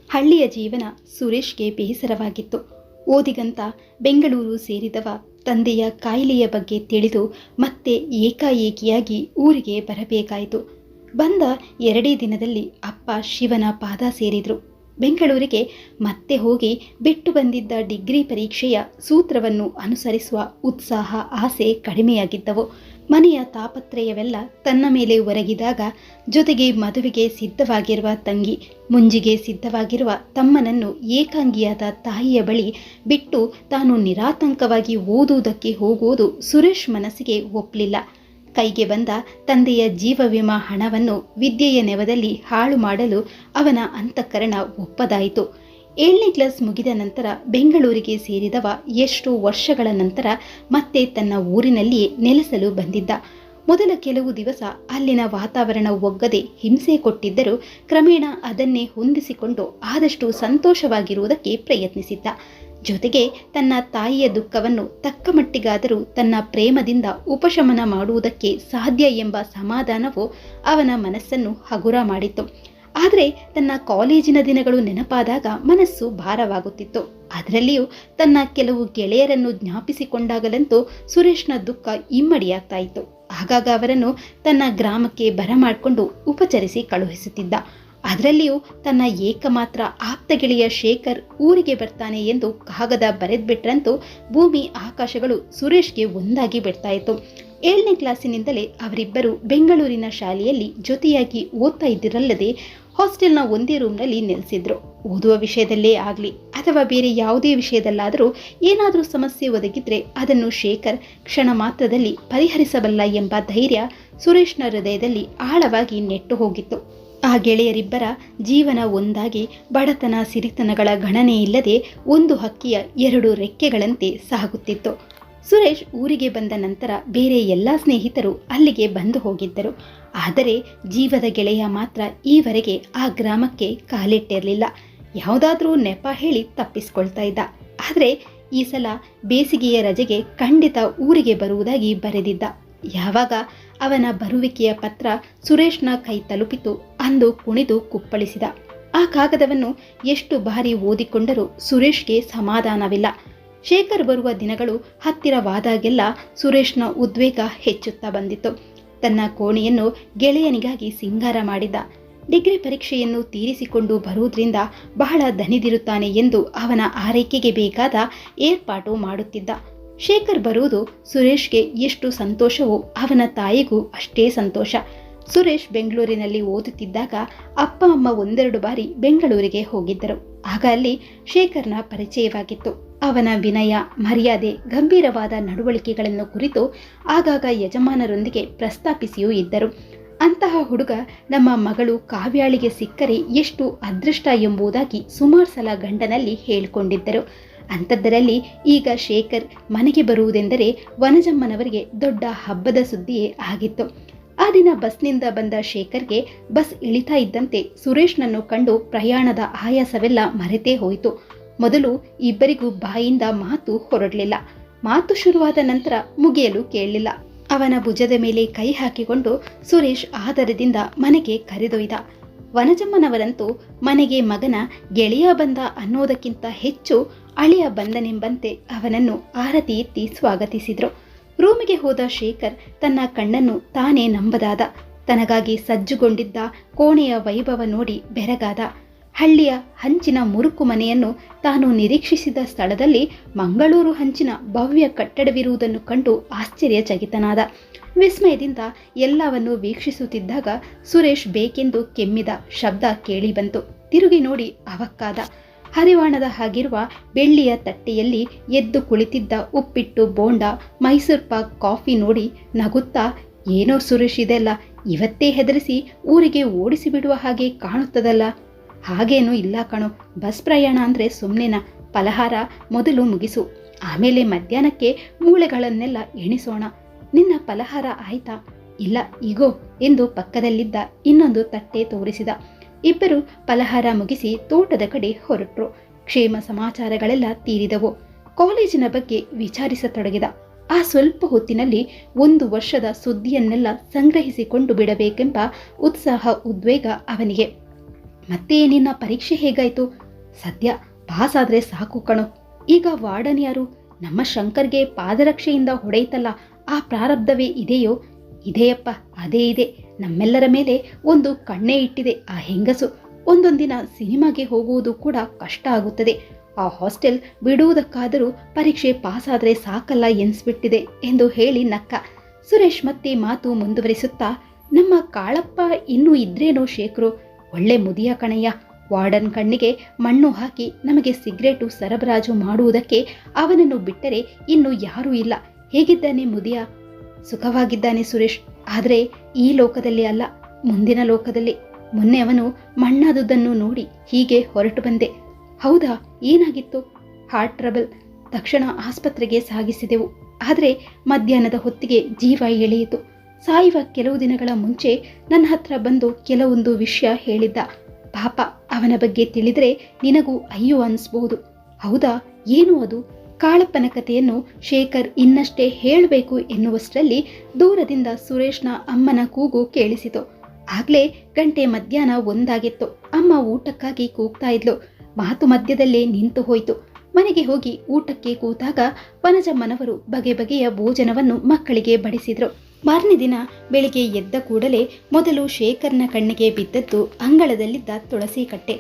ಹಳ್ಳಿಯ ಜೀವನ ಸುರೇಶ್ಗೆ ಬೇಸರವಾಗಿತ್ತು. ಓದಿಗಂತ ಬೆಂಗಳೂರು ಸೇರಿದವ ತಂದೆಯ ಕಾಯಿಲೆಯ ಬಗ್ಗೆ ತಿಳಿದು ಮತ್ತೆ ಏಕಾಏಕಿಯಾಗಿ ಊರಿಗೆ ಬರಬೇಕಾಯಿತು. ಬಂದ 2 ದಿನದಲ್ಲಿ ಅಪ್ಪ ಶಿವನ ಪಾದ ಸೇರಿದ್ರು. ಬೆಂಗಳೂರಿಗೆ ಮತ್ತೆ ಹೋಗಿ ಬಿಟ್ಟು ಬಂದಿದ್ದ ಡಿಗ್ರಿ ಪರೀಕ್ಷೆಯ ಸೂತ್ರವನ್ನು ಅನುಸರಿಸುವ ಉತ್ಸಾಹ, ಆಸೆ ಕಡಿಮೆಯಾಗಿದ್ದವು. ಮನೆಯ ತಾಪತ್ರಯವೆಲ್ಲ ತನ್ನ ಮೇಲೆ ಒರಗಿದಾಗ ಜೊತೆಗೆ ಮದುವೆಗೆ ಸಿದ್ಧವಾಗಿರುವ ತಂಗಿ, ಮುಂಜಿಗೆ ಸಿದ್ಧವಾಗಿರುವ ತಮ್ಮನನ್ನು ಏಕಾಂಗಿಯಾದ ತಾಯಿಯ ಬಳಿ ಬಿಟ್ಟು ತಾನು ನಿರಾತಂಕವಾಗಿ ಓದುವುದಕ್ಕೆ ಹೋಗುವುದು ಸುರೇಶ್ ಮನಸ್ಸಿಗೆ ಒಪ್ಪಲಿಲ್ಲ. ಕೈಗೆ ಬಂದ ತಂದೆಯ ಜೀವ ವಿಮಾ ಹಣವನ್ನು ವಿದ್ಯೆಯ ನೆವದಲ್ಲಿ ಹಾಳು ಮಾಡಲು ಅವನ ಅಂತಃಕರಣ ಒಪ್ಪದಾಯಿತು. 7ನೇ ಕ್ಲಾಸ್ ಮುಗಿದ ನಂತರ ಬೆಂಗಳೂರಿಗೆ ಸೇರಿದವ ಎಷ್ಟು ವರ್ಷಗಳ ನಂತರ ಮತ್ತೆ ತನ್ನ ಊರಿನಲ್ಲಿಯೇ ನೆಲೆಸಲು ಬಂದಿದ್ದ. ಮೊದಲ ಕೆಲವು ದಿವಸ ಅಲ್ಲಿನ ವಾತಾವರಣ ಒಗ್ಗದೆ ಹಿಂಸೆ ಕೊಟ್ಟಿದ್ದರೂ ಕ್ರಮೇಣ ಅದನ್ನೇ ಹೊಂದಿಸಿಕೊಂಡು ಆದಷ್ಟು ಸಂತೋಷವಾಗಿರುವುದಕ್ಕೆ ಪ್ರಯತ್ನಿಸಿದ್ದ. ಜೊತೆಗೆ ತನ್ನ ತಾಯಿಯ ದುಃಖವನ್ನು ತಕ್ಕ ಮಟ್ಟಿಗಾದರೂ ತನ್ನ ಪ್ರೇಮದಿಂದ ಉಪಶಮನ ಮಾಡುವುದಕ್ಕೆ ಸಾಧ್ಯ ಎಂಬ ಸಮಾಧಾನವು ಅವನ ಮನಸ್ಸನ್ನು ಹಗುರ ಮಾಡಿತ್ತು. ಆದರೆ ತನ್ನ ಕಾಲೇಜಿನ ದಿನಗಳು ನೆನಪಾದಾಗ ಮನಸ್ಸು ಭಾರವಾಗುತ್ತಿತ್ತು. ಅದರಲ್ಲಿಯೂ ತನ್ನ ಕೆಲವು ಗೆಳೆಯರನ್ನು ಜ್ಞಾಪಿಸಿಕೊಂಡಾಗಲಂತೂ ಸುರೇಶ್ನ ದುಃಖ ಇಮ್ಮಡಿಯಾಗ್ತಾ ಇತ್ತು. ಆಗಾಗ ಅವರನ್ನು ತನ್ನ ಗ್ರಾಮಕ್ಕೆ ಬರಮಾಡಿಕೊಂಡು ಉಪಚರಿಸಿ ಕಳುಹಿಸುತ್ತಿದ್ದ. ಅದರಲ್ಲಿಯೂ ತನ್ನ ಏಕಮಾತ್ರ ಆಪ್ತ ಗೆಳೆಯ ಶೇಖರ್ ಊರಿಗೆ ಬರ್ತಾನೆ ಎಂದು ಕಾಗದ ಬರೆದ್ಬಿಟ್ರಂತೂ ಭೂಮಿ ಆಕಾಶಗಳು ಸುರೇಶ್ಗೆ ಒಂದಾಗಿ ಬಿಡ್ತಾ ಇತ್ತು. 7ನೇ ಕ್ಲಾಸಿನಿಂದಲೇ ಅವರಿಬ್ಬರು ಬೆಂಗಳೂರಿನ ಶಾಲೆಯಲ್ಲಿ ಜೊತೆಯಾಗಿ ಓದ್ತಾ ಇದ್ದಿರಲ್ಲದೆ ಹಾಸ್ಟೆಲ್ನ ಒಂದೇ ರೂಮ್ನಲ್ಲಿ ನೆಲೆಸಿದ್ರು. ಓದುವ ವಿಷಯದಲ್ಲೇ ಆಗಲಿ ಅಥವಾ ಬೇರೆ ಯಾವುದೇ ವಿಷಯದಲ್ಲಾದರೂ ಏನಾದರೂ ಸಮಸ್ಯೆ ಒದಗಿದ್ರೆ ಅದನ್ನು ಶೇಖರ್ ಕ್ಷಣ ಮಾತ್ರದಲ್ಲಿ ಪರಿಹರಿಸಬಲ್ಲ ಎಂಬ ಧೈರ್ಯ ಸುರೇಶ್ನ ಹೃದಯದಲ್ಲಿ ಆಳವಾಗಿ ನೆಟ್ಟು ಹೋಗಿತ್ತು. ಆ ಗೆಳೆಯರಿಬ್ಬರ ಜೀವನ ಒಂದಾಗಿ ಬಡತನ ಸಿರಿತನಗಳ ಗಣನೆ ಇಲ್ಲದೆ ಒಂದು ಹಕ್ಕಿಯ 2 ರೆಕ್ಕೆಗಳಂತೆ ಸಾಗುತ್ತಿತ್ತು. ಸುರೇಶ್ ಊರಿಗೆ ಬಂದ ನಂತರ ಬೇರೆ ಎಲ್ಲ ಸ್ನೇಹಿತರು ಅಲ್ಲಿಗೆ ಬಂದು ಹೋಗಿದ್ದರು. ಆದರೆ ಜೀವದ ಗೆಳೆಯ ಮಾತ್ರ ಈವರೆಗೆ ಆ ಗ್ರಾಮಕ್ಕೆ ಕಾಲಿಟ್ಟಿರಲಿಲ್ಲ. ಯಾವುದಾದ್ರೂ ನೆಪ ಹೇಳಿ ತಪ್ಪಿಸ್ಕೊಳ್ತಾ ಇದ್ದ. ಆದರೆ ಈ ಸಲ ಬೇಸಿಗೆಯ ರಜೆಗೆ ಖಂಡಿತ ಊರಿಗೆ ಬರುವುದಾಗಿ ಬರೆದಿದ್ದ. ಯಾವಾಗ ಅವನ ಬರುವಿಕೆಯ ಪತ್ರ ಸುರೇಶ್ನ ಕೈ ತಲುಪಿತು ಅಂದು ಕುಣಿದು ಕುಪ್ಪಳಿಸಿದ. ಆ ಕಾಗದವನ್ನು ಎಷ್ಟು ಬಾರಿ ಓದಿಕೊಂಡರೂ ಸುರೇಶ್ಗೆ ಸಮಾಧಾನವಿಲ್ಲ. ಶೇಖರ್ ಬರುವ ದಿನಗಳು ಹತ್ತಿರವಾದಾಗೆಲ್ಲ ಸುರೇಶ್ನ ಉದ್ವೇಗ ಹೆಚ್ಚುತ್ತಾ ಬಂದಿತ್ತು. ತನ್ನ ಕೋಣೆಯನ್ನು ಗೆಳೆಯನಿಗಾಗಿ ಸಿಂಗಾರ ಮಾಡಿದ್ದ. ಡಿಗ್ರಿ ಪರೀಕ್ಷೆಯನ್ನು ತೀರಿಸಿಕೊಂಡು ಬರುವುದರಿಂದ ಬಹಳ ದಣಿದಿರುತ್ತಾನೆ ಎಂದು ಅವನ ಆರೈಕೆಗೆ ಬೇಕಾದ ಏರ್ಪಾಟು ಮಾಡುತ್ತಿದ್ದ. ಶೇಖರ್ ಬರುವುದು ಸುರೇಶ್ಗೆ ಎಷ್ಟು ಸಂತೋಷವೋ ಅವನ ತಾಯಿಗೂ ಅಷ್ಟೇ ಸಂತೋಷ. ಸುರೇಶ್ ಬೆಂಗಳೂರಿನಲ್ಲಿ ಓದುತ್ತಿದ್ದಾಗ ಅಪ್ಪ ಅಮ್ಮ 1-2 ಬಾರಿ ಬೆಂಗಳೂರಿಗೆ ಹೋಗಿದ್ದರು. ಆಗ ಅಲ್ಲಿ ಶೇಖರ್ನ ಪರಿಚಯವಾಗಿತ್ತು. ಅವನ ವಿನಯ, ಮರ್ಯಾದೆ, ಗಂಭೀರವಾದ ನಡವಳಿಕೆಗಳನ್ನು ಕುರಿತು ಆಗಾಗ ಯಜಮಾನರೊಂದಿಗೆ ಪ್ರಸ್ತಾಪಿಸಿಯೂ ಇದ್ದರು. ಅಂತಹ ಹುಡುಗ ನಮ್ಮ ಮಗಳು ಕಾವ್ಯಾಳಿಗೆ ಸಿಕ್ಕರೆ ಎಷ್ಟು ಅದೃಷ್ಟ ಎಂಬುದಾಗಿ ಸುಮಾರು ಸಲ ಗಂಡನಲ್ಲಿ ಹೇಳಿಕೊಂಡಿದ್ದರು. ಅಂಥದ್ದರಲ್ಲಿ ಈಗ ಶೇಖರ್ ಮನೆಗೆ ಬರುವುದೆಂದರೆ ವನಜಮ್ಮನವರಿಗೆ ದೊಡ್ಡ ಹಬ್ಬದ ಸುದ್ದಿಯೇ ಆಗಿತ್ತು. ಆ ದಿನ ಬಸ್ನಿಂದ ಬಂದ ಶೇಖರ್ಗೆ ಬಸ್ ಇಳಿತಾ ಇದ್ದಂತೆ ಸುರೇಶ್ನನ್ನು ಕಂಡು ಪ್ರಯಾಣದ ಆಯಾಸವೆಲ್ಲ ಮರೆತೇ ಹೋಯಿತು. ಮೊದಲು ಇಬ್ಬರಿಗೂ ಬಾಯಿಂದ ಮಾತು ಹೊರಡಲಿಲ್ಲ. ಮಾತು ಶುರುವಾದ ನಂತರ ಮುಗಿಯಲು ಕೇಳಲಿಲ್ಲ. ಅವನ ಭುಜದ ಮೇಲೆ ಕೈ ಹಾಕಿಕೊಂಡು ಸುರೇಶ್ ಆದರದಿಂದ ಮನೆಗೆ ಕರೆದೊಯ್ದ. ವನಜಮ್ಮನವರಂತೂ ಮನೆಗೆ ಮಗನ ಗೆಳೆಯ ಬಂದ ಅನ್ನೋದಕ್ಕಿಂತ ಹೆಚ್ಚು ಅಳಿಯ ಬಂದನೆಂಬಂತೆ ಅವನನ್ನು ಆರತಿ ಎತ್ತಿ ಸ್ವಾಗತಿಸಿದ್ರು. ರೂಮಿಗೆ ಹೋದ ಶೇಖರ್ ತನ್ನ ಕಣ್ಣನ್ನು ತಾನೇ ನಂಬದಾದ. ತನಗಾಗಿ ಸಜ್ಜುಗೊಂಡಿದ್ದ ಕೋಣೆಯ ವೈಭವ ನೋಡಿ ಬೆರಗಾದ. ಹಳ್ಳಿಯ ಹಂಚಿನ ಮುರುಕು ಮನೆಯನ್ನು ತಾನು ನಿರೀಕ್ಷಿಸಿದ ಸ್ಥಳದಲ್ಲಿ ಮಂಗಳೂರು ಹಂಚಿನ ಭವ್ಯ ಕಟ್ಟಡವಿರುವುದನ್ನು ಕಂಡು ಆಶ್ಚರ್ಯಚಕಿತನಾದ. ವಿಸ್ಮಯದಿಂದ ಎಲ್ಲವನ್ನು ವೀಕ್ಷಿಸುತ್ತಿದ್ದಾಗ ಸುರೇಶ್ ಬೇಕೆಂದು ಕೆಮ್ಮಿದ ಶಬ್ದ ಕೇಳಿಬಂತು. ತಿರುಗಿ ನೋಡಿ ಅವಕ್ಕಾದ. ಹರಿವಾಣದ ಹಾಗಿರುವ ಬೆಳ್ಳಿಯ ತಟ್ಟೆಯಲ್ಲಿ ಎದ್ದು ಕುಳಿತಿದ್ದ ಉಪ್ಪಿಟ್ಟು, ಬೋಂಡ, ಮೈಸೂರು ಪಾಕ್, ಕಾಫಿ ನೋಡಿ ನಗುತ್ತಾ, ಏನೋ ಸುರೇಶ್ ಇದೆಲ್ಲ ಇವತ್ತೇ ಹೆದರಿಸಿ ಊರಿಗೆ ಓಡಿಸಿಬಿಡುವ ಹಾಗೆ ಕಾಣುತ್ತದಲ್ಲ. ಹಾಗೇನೂ ಇಲ್ಲ ಕಣೋ, ಬಸ್ ಪ್ರಯಾಣ ಅಂದರೆ ಸುಮ್ಮನೆನಾ? ಫಲಹಾರ ಮೊದಲು ಮುಗಿಸು, ಆಮೇಲೆ ಮಧ್ಯಾಹ್ನಕ್ಕೆ ಮೂಳೆಗಳನ್ನೆಲ್ಲ ಎಣಿಸೋಣ. ನಿನ್ನ ಫಲಹಾರ ಆಯ್ತಾ? ಇಲ್ಲ, ಈಗೋ ಎಂದು ಪಕ್ಕದಲ್ಲಿದ್ದ ಇನ್ನೊಂದು ತಟ್ಟೆ ತೋರಿಸಿದ. ಇಬ್ಬರು ಫಲಹಾರ ಮುಗಿಸಿ ತೋಟದ ಕಡೆ ಹೊರಟರು. ಕ್ಷೇಮ ಸಮಾಚಾರಗಳೆಲ್ಲ ತೀರಿದವು. ಕಾಲೇಜಿನ ಬಗ್ಗೆ ವಿಚಾರಿಸತೊಡಗಿದ. ಆ ಸ್ವಲ್ಪ ಹೊತ್ತಿನಲ್ಲಿ 1 ವರ್ಷದ ಸುದ್ದಿಯನ್ನೆಲ್ಲ ಸಂಗ್ರಹಿಸಿಕೊಂಡು ಬಿಡಬೇಕೆಂಬ ಉತ್ಸಾಹ, ಉದ್ವೇಗ ಅವನಿಗೆ. ಮತ್ತೆ ನಿನ್ನ ಪರೀಕ್ಷೆ ಹೇಗಾಯ್ತು? ಸದ್ಯ ಪಾಸ್ ಆದ್ರೆ ಸಾಕು ಕಣೋ. ಈಗ ವಾರ್ಡನ್ ಯಾರು? ನಮ್ಮ ಶಂಕರ್ಗೆ ಪಾದರಕ್ಷೆಯಿಂದ ಹೊಡೆಯಿತಲ್ಲ, ಆ ಪ್ರಾರಬ್ಧವೇ ಇದೆಯೋ? ಇದೆಯಪ್ಪ, ಅದೇ ಇದೆ. ನಮ್ಮೆಲ್ಲರ ಮೇಲೆ ಒಂದು ಕಣ್ಣೇ ಇಟ್ಟಿದೆ ಆ ಹೆಂಗಸು. ಒಂದೊಂದಿನ ಸಿನಿಮಾಗೆ ಹೋಗುವುದು ಕೂಡ ಕಷ್ಟ ಆಗುತ್ತದೆ. ಆ ಹಾಸ್ಟೆಲ್ ಬಿಡುವುದಕ್ಕಾದರೂ ಪರೀಕ್ಷೆ ಪಾಸ್ ಆದ್ರೆ ಸಾಕಲ್ಲ ಎನ್ಸ್ಬಿಟ್ಟಿದೆ ಎಂದು ಹೇಳಿ ನಕ್ಕ. ಸುರೇಶ್ ಮತ್ತೆ ಮಾತು ಮುಂದುವರಿಸುತ್ತಾ, ನಮ್ಮ ಕಾಳಪ್ಪ ಇನ್ನೂ ಇದ್ರೇನೋ ಶೇಖರು, ಒಳ್ಳೆ ಮುದಿಯ ಕಣಯ್ಯ. ವಾರ್ಡನ್ ಕಣ್ಣಿಗೆ ಮಣ್ಣು ಹಾಕಿ ನಮಗೆ ಸಿಗರೇಟು ಸರಬರಾಜು ಮಾಡುವುದಕ್ಕೆ ಅವನನ್ನು ಬಿಟ್ಟರೆ ಇನ್ನು ಯಾರೂ ಇಲ್ಲ. ಹೇಗಿದ್ದಾನೆ ಮುದಿಯ? ಸುಖವಾಗಿದ್ದಾನೆ ಸುರೇಶ್, ಆದರೆ ಈ ಲೋಕದಲ್ಲಿ ಅಲ್ಲ, ಮುಂದಿನ ಲೋಕದಲ್ಲಿ. ಮೊನ್ನೆ ಅವನು ಮಣ್ಣಾದುದನ್ನು ನೋಡಿ ಹೀಗೆ ಹೊರಟು ಬಂದೆ. ಹೌದಾ, ಏನಾಗಿತ್ತು? Heart trouble. ತಕ್ಷಣ ಆಸ್ಪತ್ರೆಗೆ ಸಾಗಿಸಿದೆವು. ಆದರೆ ಮಧ್ಯಾಹ್ನದ ಹೊತ್ತಿಗೆ ಜೀವ ಎಳೆಯಿತು. ಸಾಯುವ ಕೆಲವು ದಿನಗಳ ಮುಂಚೆ ನನ್ನ ಹತ್ರ ಬಂದು ಕೆಲವೊಂದು ವಿಷಯ ಹೇಳಿದ್ದ. ಪಾಪ, ಅವನ ಬಗ್ಗೆ ತಿಳಿದರೆ ನಿನಗೂ ಅಯ್ಯೋ ಅನಿಸ್ಬಹುದು. ಹೌದಾ, ಏನು ಅದು? ಕಾಳಪ್ಪನ ಕಥೆಯನ್ನು ಶೇಖರ್ ಇನ್ನಷ್ಟೇ ಹೇಳಬೇಕು ಎನ್ನುವಷ್ಟರಲ್ಲಿ ದೂರದಿಂದ ಸುರೇಶ್ನ ಅಮ್ಮನ ಕೂಗು ಕೇಳಿಸಿತು. ಆಗ್ಲೇ ಗಂಟೆ ಮಧ್ಯಾಹ್ನ 1 ಆಗಿತ್ತು. ಅಮ್ಮ ಊಟಕ್ಕಾಗಿ ಕೂಗ್ತಾ ಇದ್ಲು. ಮಾತು ಮಧ್ಯದಲ್ಲೇ ನಿಂತು ಹೋಯಿತು. ಮನೆಗೆ ಹೋಗಿ ಊಟಕ್ಕೆ ಕೂತಾಗ ವನಜಮ್ಮನವರು ಬಗೆ ಬಗೆಯ ಭೋಜನವನ್ನು ಮಕ್ಕಳಿಗೆ ಬಡಿಸಿದ್ರು. ಮಾರನೇ ದಿನ ಬೆಳಿಗ್ಗೆ ಎದ್ದ ಕೂಡಲೇ ಮೊದಲು ಶೇಖರ್ನ ಕಣ್ಣಿಗೆ ಬಿದ್ದದ್ದು ಅಂಗಳದಲ್ಲಿದ್ದ ತುಳಸಿ ಕಟ್ಟೆ.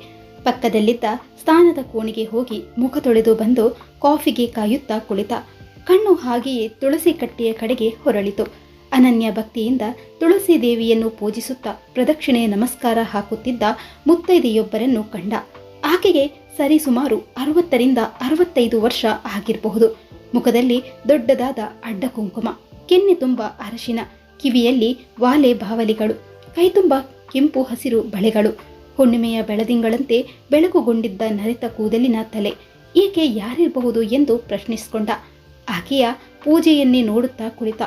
ಪಕ್ಕದಲ್ಲಿದ್ದ ಸ್ನಾನದ ಕೋಣೆಗೆ ಹೋಗಿ ಮುಖ ತೊಳೆದು ಬಂದು ಕಾಫಿಗೆ ಕಾಯುತ್ತಾ ಕುಳಿತ. ಕಣ್ಣು ಹಾಗೆಯೇ ತುಳಸಿ ಕಟ್ಟೆಯ ಕಡೆಗೆ ಹೊರಳಿತು. ಅನನ್ಯ ಭಕ್ತಿಯಿಂದ ತುಳಸಿ ದೇವಿಯನ್ನು ಪೂಜಿಸುತ್ತಾ ಪ್ರದಕ್ಷಿಣೆ ನಮಸ್ಕಾರ ಹಾಕುತ್ತಿದ್ದ ಮುತ್ತೈದೆಯೊಬ್ಬರನ್ನು ಕಂಡ. ಆಕೆಗೆ ಸರಿಸುಮಾರು 60ರಿಂದ 65 ವರ್ಷ ಆಗಿರಬಹುದು. ಮುಖದಲ್ಲಿ ದೊಡ್ಡದಾದ ಅಡ್ಡ ಕುಂಕುಮ, ಕೆನ್ನೆ ತುಂಬ ಅರಶಿನ, ಕಿವಿಯಲ್ಲಿ ವಾಲೆ ಬಾವಲಿಗಳು, ಕೈತುಂಬ ಕೆಂಪು ಹಸಿರು ಬಳೆಗಳು, ಹುಣ್ಣಿಮೆಯ ಬೆಳದಿಂಗಳಂತೆ ಬೆಳಕುಗೊಂಡಿದ್ದ ನರೆತ ಕೂದಲಿನ ತಲೆ. ಈಕೆ ಯಾರಿರಬಹುದು ಎಂದು ಪ್ರಶ್ನಿಸಿಕೊಂಡ. ಆಕೆಯ ಪೂಜೆಯನ್ನೇ ನೋಡುತ್ತಾ ಕುಳಿತ.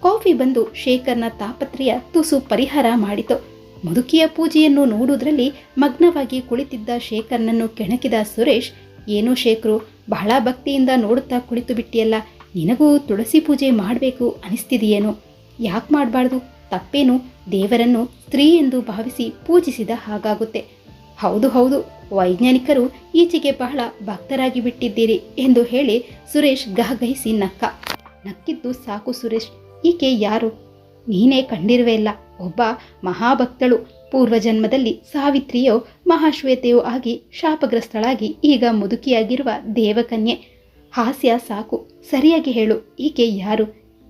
ಕಾಫಿ ಬಂದು ಶೇಖರ್ನ ತಾಪತ್ರೆಯ ತುಸು ಪರಿಹಾರ ಮಾಡಿತು. ಮುದುಕಿಯ ಪೂಜೆಯನ್ನು ನೋಡುವುದರಲ್ಲಿ ಮಗ್ನವಾಗಿ ಕುಳಿತಿದ್ದ ಶೇಖರ್ನನ್ನು ಕೆಣಕಿದ ಸುರೇಶ್, ಏನೋ ಶೇಖರು, ಬಹಳ ಭಕ್ತಿಯಿಂದ ನೋಡುತ್ತಾ ಕುಳಿತು ಬಿಟ್ಟಿಯಲ್ಲ, ನಿನಗೂ ತುಳಸಿ ಪೂಜೆ ಮಾಡಬೇಕು ಅನಿಸ್ತಿದೆಯೇನೋ? ಯಾಕೆ ಮಾಡಬಾರ್ದು? ತಪ್ಪೇನು? ದೇವರನ್ನು ಸ್ತ್ರೀ ಎಂದು ಭಾವಿಸಿ ಪೂಜಿಸಿದ ಹಾಗಾಗುತ್ತೆ. ಹೌದು ಹೌದು, ವೈಜ್ಞಾನಿಕರು ಈಚೆಗೆ ಬಹಳ ಭಕ್ತರಾಗಿ ಬಿಟ್ಟಿದ್ದೀರಿ ಎಂದು ಹೇಳಿ ಸುರೇಶ್ ಗಹಗಹಿಸಿ ನಕ್ಕ. ನಕ್ಕಿದ್ದು ಸಾಕು ಸುರೇಶ್, ಈಕೆ ಯಾರು? ನೀನೇ ಕಂಡಿರುವೆ ಇಲ್ಲ. ಒಬ್ಬ ಮಹಾಭಕ್ತಳು. ಪೂರ್ವಜನ್ಮದಲ್ಲಿ ಸಾವಿತ್ರಿಯೋ ಮಹಾಶ್ವೇತೆಯೋ ಆಗಿ ಶಾಪಗ್ರಸ್ತಳಾಗಿ ಈಗ ಮುದುಕಿಯಾಗಿರುವ ದೇವಕನ್ಯೆ. ಹಾಸ್ಯ ಸಾಕು, ಸರಿಯಾಗಿ ಹೇಳು, ಈಕೆ ಯಾರು?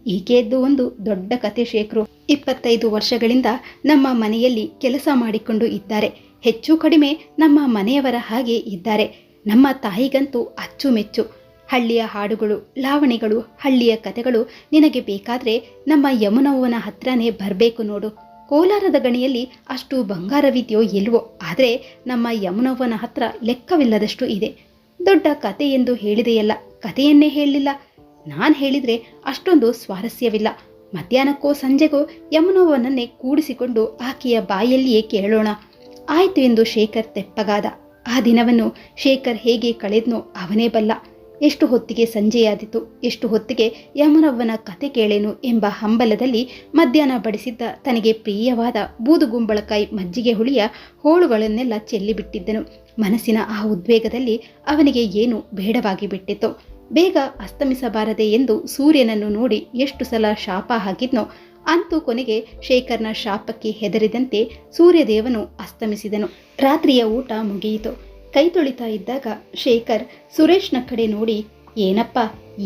ಈಕೆಯದ್ದು ಒಂದು ದೊಡ್ಡ ಕತೆ ಶೇಖರು. 25 ವರ್ಷಗಳಿಂದ ನಮ್ಮ ಮನೆಯಲ್ಲಿ ಕೆಲಸ ಮಾಡಿಕೊಂಡು ಇದ್ದಾರೆ. ಹೆಚ್ಚು ಕಡಿಮೆ ನಮ್ಮ ಮನೆಯವರ ಹಾಗೆ ಇದ್ದಾರೆ. ನಮ್ಮ ತಾಯಿಗಂತೂ ಅಚ್ಚುಮೆಚ್ಚು. ಹಳ್ಳಿಯ ಹಾಡುಗಳು, ಲಾವಣಿಗಳು, ಹಳ್ಳಿಯ ಕತೆಗಳು ನಿನಗೆ ಬೇಕಾದ್ರೆ ನಮ್ಮ ಯಮುನವ್ವನ ಹತ್ರನೇ ಬರಬೇಕು ನೋಡು. ಕೋಲಾರದ ಗಣಿಯಲ್ಲಿ ಅಷ್ಟು ಬಂಗಾರವಿದೆಯೋ ಇಲ್ವೋ, ಆದರೆ ನಮ್ಮ ಯಮುನವ್ವನ ಹತ್ರ ಲೆಕ್ಕವಿಲ್ಲದಷ್ಟು ಇದೆ. ದೊಡ್ಡ ಕತೆ ಎಂದು ಹೇಳಿದೆಯಲ್ಲ, ಕತೆಯನ್ನೇ ಹೇಳಲಿಲ್ಲ. ನಾನು ಹೇಳಿದರೆ ಅಷ್ಟೊಂದು ಸ್ವಾರಸ್ಯವಿಲ್ಲ. ಮಧ್ಯಾಹ್ನಕ್ಕೋ ಸಂಜೆಗೋ ಯಮುನವ್ವನನ್ನೇ ಕೂಡಿಸಿಕೊಂಡು ಆಕೆಯ ಬಾಯಲ್ಲಿಯೇ ಕೇಳೋಣ. ಆಯಿತು ಎಂದು ಶೇಖರ್ ತೆಪ್ಪಗಾದ. ಆ ದಿನವನ್ನು ಶೇಖರ್ ಹೇಗೆ ಕಳೆದ್ನೋ ಅವನೇ ಬಲ್ಲ. ಎಷ್ಟು ಹೊತ್ತಿಗೆ ಸಂಜೆಯಾದಿತು, ಎಷ್ಟು ಹೊತ್ತಿಗೆ ಯಮುನವ್ವನ ಕತೆ ಕೇಳೇನು ಎಂಬ ಹಂಬಲದಲ್ಲಿ ಮಧ್ಯಾಹ್ನ ಬಡಿಸಿದ್ದ ತನಗೆ ಪ್ರಿಯವಾದ ಬೂದುಗುಂಬಳಕಾಯಿ ಮಜ್ಜಿಗೆ ಹುಳಿಯ ಹೋಳುಗಳನ್ನೆಲ್ಲ ಚೆಲ್ಲಿಬಿಟ್ಟಿದ್ದನು. ಮನಸ್ಸಿನ ಆ ಉದ್ವೇಗದಲ್ಲಿ ಅವನಿಗೆ ಏನು ಬೇಡವಾಗಿ ಬಿಟ್ಟಿತ್ತು. ಬೇಗ ಅಸ್ತಮಿಸಬಾರದೆ ಎಂದು ಸೂರ್ಯನನ್ನು ನೋಡಿ ಎಷ್ಟು ಸಲ ಶಾಪ ಹಾಕಿದ್ನೋ, ಅಂತೂ ಕೊನೆಗೆ ಶೇಖರ್ನ ಶಾಪಕ್ಕೆ ಹೆದರಿದಂತೆ ಸೂರ್ಯದೇವನು ಅಸ್ತಮಿಸಿದನು. ರಾತ್ರಿಯ ಊಟ ಮುಗಿಯಿತು. ಕೈ ತೊಳಿತಾ ಇದ್ದಾಗ ಶೇಖರ್ ಸುರೇಶ್ನ ಕಡೆ ನೋಡಿ, ಏನಪ್ಪ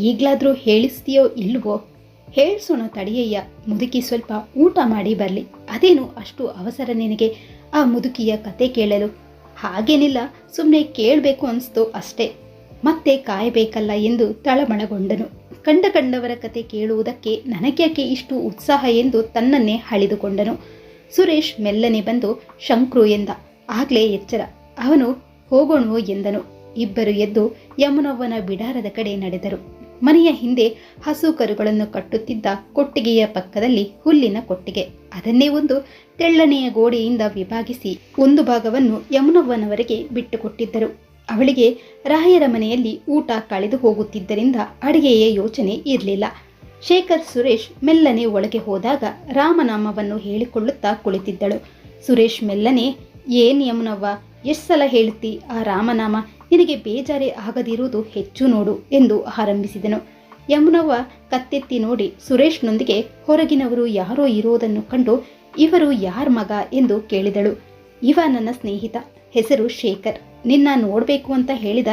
ಈಗ್ಲಾದ್ರೂ ಹೇಳಿಸ್ತೀಯೋ ಇಲ್ವೋ? ಹೇಳ್ಸೋಣ ತಡಿಯಯ್ಯ, ಮುದುಕಿ ಸ್ವಲ್ಪ ಊಟ ಮಾಡಿ ಬರಲಿ. ಅದೇನು ಅಷ್ಟು ಅವಸರ ನಿನಗೆ ಆ ಮುದುಕಿಯ ಕತೆ ಕೇಳಲು? ಹಾಗೇನಿಲ್ಲ, ಸುಮ್ಮನೆ ಕೇಳಬೇಕು ಅನಿಸ್ತು ಅಷ್ಟೇ, ಮತ್ತೆ ಕಾಯಬೇಕಲ್ಲ ಎಂದು ತಳಮಳಗೊಂಡನು. ಕಂಡವರ ಕತೆ ಕೇಳುವುದಕ್ಕೆ ನನಗ್ಯಾಕೆ ಇಷ್ಟು ಉತ್ಸಾಹ ಎಂದು ತನ್ನನ್ನೇ ಹಳಿದುಕೊಂಡನು. ಸುರೇಶ್ ಮೆಲ್ಲನೆ ಬಂದು ಶಂಕ್ರು ಎಂದ. ಆಗ್ಲೇ ಎಚ್ಚರ. ಅವನು ಹೋಗೋಣವೋ ಎಂದನು. ಇಬ್ಬರು ಎದ್ದು ಯಮುನವ್ವನ ಬಿಡಾರದ ಕಡೆ ನಡೆದರು. ಮನೆಯ ಹಿಂದೆ ಹಸು ಕರುಗಳನ್ನು ಕಟ್ಟುತ್ತಿದ್ದ ಕೊಟ್ಟಿಗೆಯ ಪಕ್ಕದಲ್ಲಿ ಹುಲ್ಲಿನ ಕೊಟ್ಟಿಗೆ. ಅದನ್ನೇ ಒಂದು ತೆಳ್ಳನೆಯ ಗೋಡೆಯಿಂದ ವಿಭಾಗಿಸಿ ಒಂದು ಭಾಗವನ್ನು ಯಮುನವ್ವನವರೆಗೆ ಬಿಟ್ಟುಕೊಟ್ಟಿದ್ದರು. ಅವಳಿಗೆ ರಾಯರ ಮನೆಯಲ್ಲಿ ಊಟ ಕಳೆದು ಹೋಗುತ್ತಿದ್ದರಿಂದ ಅಡಿಗೆಯ ಯೋಚನೆ ಇರಲಿಲ್ಲ. ಶೇಖರ್ ಸುರೇಶ್ ಮೆಲ್ಲನೆ ಒಳಗೆ ಹೋದಾಗ ರಾಮನಾಮವನ್ನು ಹೇಳಿಕೊಳ್ಳುತ್ತಾ ಕುಳಿತಿದ್ದಳು. ಸುರೇಶ್ ಮೆಲ್ಲನೆ, ಏನ್ ಯಮುನವ್ವ, ಎಷ್ಟು ಸಲ ಹೇಳುತ್ತಿ ಆ ರಾಮನಾಮ, ನಿನಗೆ ಬೇಜಾರೇ ಆಗದಿರುವುದು ಹೆಚ್ಚು ನೋಡು ಎಂದು ಆರಂಭಿಸಿದನು. ಯಮುನವ್ವ ಕತ್ತೆತ್ತಿ ನೋಡಿ ಸುರೇಶ್ನೊಂದಿಗೆ ಹೊರಗಿನವರು ಯಾರೋ ಇರೋದನ್ನು ಕಂಡು ಇವರು ಯಾರ ಮಗ ಎಂದು ಕೇಳಿದಳು. ಇವ ನನ್ನ ಸ್ನೇಹಿತ, ಹೆಸರು ಶೇಖರ್. ನಿನ್ನ ನೋಡಬೇಕು ಅಂತ ಹೇಳಿದ,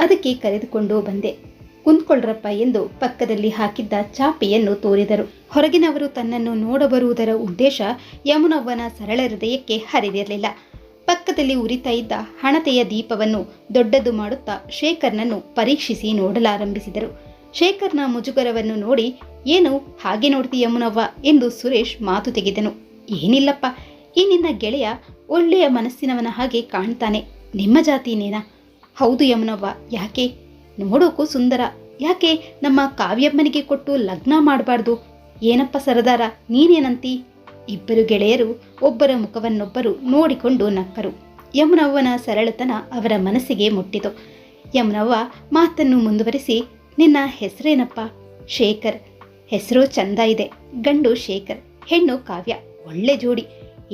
ಅದಕ್ಕೆ ಕರೆದುಕೊಂಡು ಬಂದೆ. ಕುಂತ್ಕೊಳ್ರಪ್ಪ ಎಂದು ಪಕ್ಕದಲ್ಲಿ ಹಾಕಿದ್ದ ಚಾಪೆಯನ್ನು ತೋರಿದರು. ಹೊರಗಿನವರು ತನ್ನನ್ನು ನೋಡಬರುವುದರ ಉದ್ದೇಶ ಯಮುನವ್ವನ ಸರಳ ಹೃದಯಕ್ಕೆ ಹರಿದಿರಲಿಲ್ಲ. ಪಕ್ಕದಲ್ಲಿ ಉರಿತಾ ಇದ್ದ ಹಣತೆಯ ದೀಪವನ್ನು ದೊಡ್ಡದು ಮಾಡುತ್ತಾ ಶೇಖರ್ನನ್ನು ಪರೀಕ್ಷಿಸಿ ನೋಡಲಾರಂಭಿಸಿದರು. ಶೇಖರ್ನ ಮುಜುಗರವನ್ನು ನೋಡಿ, ಏನು ಹಾಗೆ ನೋಡ್ತಿ ಯಮುನವ್ವ ಎಂದು ಸುರೇಶ್ ಮಾತು ತೆಗೆದನು. ಏನಿಲ್ಲಪ್ಪ, ಈ ನಿನ್ನ ಗೆಳೆಯ ಒಳ್ಳೆಯ ಮನಸ್ಸಿನವನ ಹಾಗೆ ಕಾಣ್ತಾನೆ. ನಿಮ್ಮ ಜಾತಿನೇನಾ? ಹೌದು ಯಮುನವ್ವ. ಯಾಕೆ? ನೋಡೋಕು ಸುಂದರ. ಯಾಕೆ ನಮ್ಮ ಕಾವ್ಯಮ್ಮನಿಗೆ ಕೊಟ್ಟು ಲಗ್ನ ಮಾಡಬಾರ್ದು? ಏನಪ್ಪ ಸರದಾರ, ನೀನೇನಂತಿ? ಇಬ್ಬರು ಗೆಳೆಯರು ಒಬ್ಬರ ಮುಖವನ್ನೊಬ್ಬರು ನೋಡಿಕೊಂಡು ನಕ್ಕರು. ಯಮುನವ್ವನ ಸರಳತನ ಅವರ ಮನಸ್ಸಿಗೆ ಮುಟ್ಟಿತು. ಯಮುನವ್ವ ಮಾತನ್ನು ಮುಂದುವರಿಸಿ, ನಿನ್ನ ಹೆಸರೇನಪ್ಪ? ಶೇಖರ್. ಹೆಸರು ಚಂದ ಇದೆ. ಗಂಡು ಶೇಖರ್, ಹೆಣ್ಣು ಕಾವ್ಯ. ಒಳ್ಳೆ ಜೋಡಿ.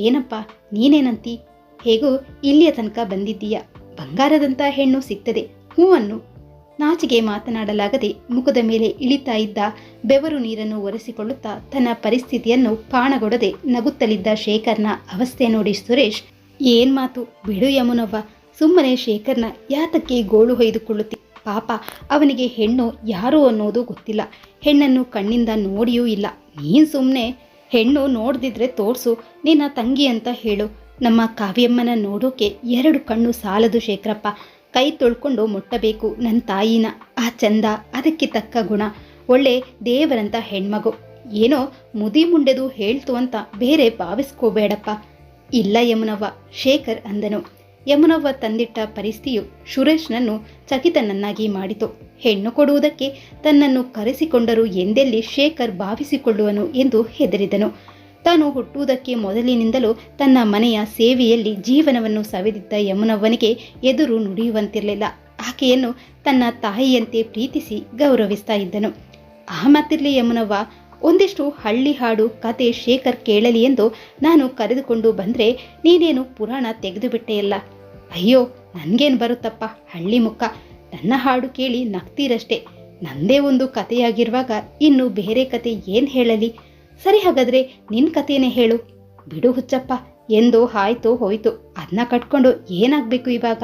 ಏನಪ್ಪ ನೀನೇನಂತಿ? ಹೇಗೂ ಇಲ್ಲಿಯ ತನಕ ಬಂದಿದ್ದೀಯ. ಬಂಗಾರದಂಥ ಹೆಣ್ಣು ಸಿಗ್ತದೆ, ಹ್ಞೂ ಅನ್ನು. ನಾಚಿಗೆ ಮಾತನಾಡಲಾಗದೆ ಮುಖದ ಮೇಲೆ ಇಳಿತಾ ಇದ್ದ ಬೆವರು ನೀರನ್ನು ಒರೆಸಿಕೊಳ್ಳುತ್ತಾ ತನ್ನ ಪರಿಸ್ಥಿತಿಯನ್ನು ಕಾಣಗೊಡದೆ ನಗುತ್ತಲಿದ್ದ ಶೇಖರ್ನ ಅವಸ್ಥೆ ನೋಡಿ ಸುರೇಶ್, ಏನ್ ಮಾತು ಬಿಡು ಯಮುನವ್ವ, ಸುಮ್ಮನೆ ಶೇಖರ್ನ ಯಾತಕ್ಕೆ ಗೋಳು ಹೊಯ್ದುಕೊಳ್ಳುತ್ತಿ? ಪಾಪ, ಅವನಿಗೆ ಹೆಣ್ಣು ಯಾರು ಅನ್ನೋದು ಗೊತ್ತಿಲ್ಲ. ಹೆಣ್ಣನ್ನು ಕಣ್ಣಿಂದ ನೋಡಿಯೂ ಇಲ್ಲ. ನೀನ್ ಸುಮ್ಮನೆ ಹೆಣ್ಣು ನೋಡ್ದಿದ್ರೆ ತೋರ್ಸು, ನಿನ್ನ ತಂಗಿ ಅಂತ ಹೇಳು. ನಮ್ಮ ಕಾವ್ಯಮ್ಮನ ನೋಡೋಕೆ 2 ಕಣ್ಣು ಸಾಲದು ಶೇಖರಪ್ಪ. ಕೈ ತೊಳ್ಕೊಂಡು ಮುಟ್ಟಬೇಕು ನನ್ನ ತಾಯಿನ. ಆ ಚಂದ, ಅದಕ್ಕೆ ತಕ್ಕ ಗುಣ, ಒಳ್ಳೆ ದೇವರಂತ ಹೆಣ್ಮಗು. ಏನೋ ಮುದಿ ಮುಂಡೆದು ಹೇಳ್ತು ಅಂತ ಬೇರೆ ಭಾವಿಸ್ಕೋಬೇಡಪ್ಪ. ಇಲ್ಲ ಯಮುನವ್ವ, ಶೇಖರ್ ಅಂದನು. ಯಮುನವ್ವ ತಂದಿಟ್ಟ ಪರಿಸ್ಥಿತಿಯು ಸುರೇಶ್ನನ್ನು ಚಕಿತನನ್ನಾಗಿ ಮಾಡಿತು. ಹೆಣ್ಣು ಕೊಡುವುದಕ್ಕೆ ತನ್ನನ್ನು ಕರೆಸಿಕೊಂಡರು ಎಂದೆಲ್ಲಿ ಶೇಖರ್ ಭಾವಿಸಿಕೊಳ್ಳುವನು ಎಂದು ಹೆದರಿದನು. ತಾನು ಹುಟ್ಟುವುದಕ್ಕೆ ಮೊದಲಿನಿಂದಲೂ ತನ್ನ ಮನೆಯ ಸೇವೆಯಲ್ಲಿ ಜೀವನವನ್ನು ಸವೆದಿದ್ದ ಯಮುನವ್ವನಿಗೆ ಎದುರು ನುಡಿಯುವಂತಿರಲಿಲ್ಲ. ಆಕೆಯನ್ನು ತನ್ನ ತಾಯಿಯಂತೆ ಪ್ರೀತಿಸಿ ಗೌರವಿಸ್ತಾ ಇದ್ದನು. ಆ ಮಾತಿರ್ಲಿ ಯಮುನವ್ವ, ಒಂದಿಷ್ಟು ಹಳ್ಳಿ ಹಾಡು ಕತೆ ಶೇಖರ್ ಕೇಳಲಿ ಎಂದು ನಾನು ಕರೆದುಕೊಂಡು ಬಂದರೆ ನೀನೇನು ಪುರಾಣ ತೆಗೆದುಬಿಟ್ಟೆಯಲ್ಲ. ಅಯ್ಯೋ, ನನಗೇನು ಬರುತ್ತಪ್ಪ ಹಳ್ಳಿ ಮುಖ. ನನ್ನ ಹಾಡು ಕೇಳಿ ನಗ್ತೀರಷ್ಟೇ. ನಂದೇ ಒಂದು ಕತೆಯಾಗಿರುವಾಗ ಇನ್ನು ಬೇರೆ ಕತೆ ಏನು ಹೇಳಲಿ? ಸರಿ, ಹಾಗಾದರೆ ನಿನ್ನ ಕತೆಯೇ ಹೇಳು. ಬಿಡು ಹುಚ್ಚಪ್ಪ ಎಂದು ಆಯ್ತು ಹೋಯ್ತು. ಅದನ್ನ ಕಟ್ಕೊಂಡು ಏನಾಗಬೇಕು ಇವಾಗ?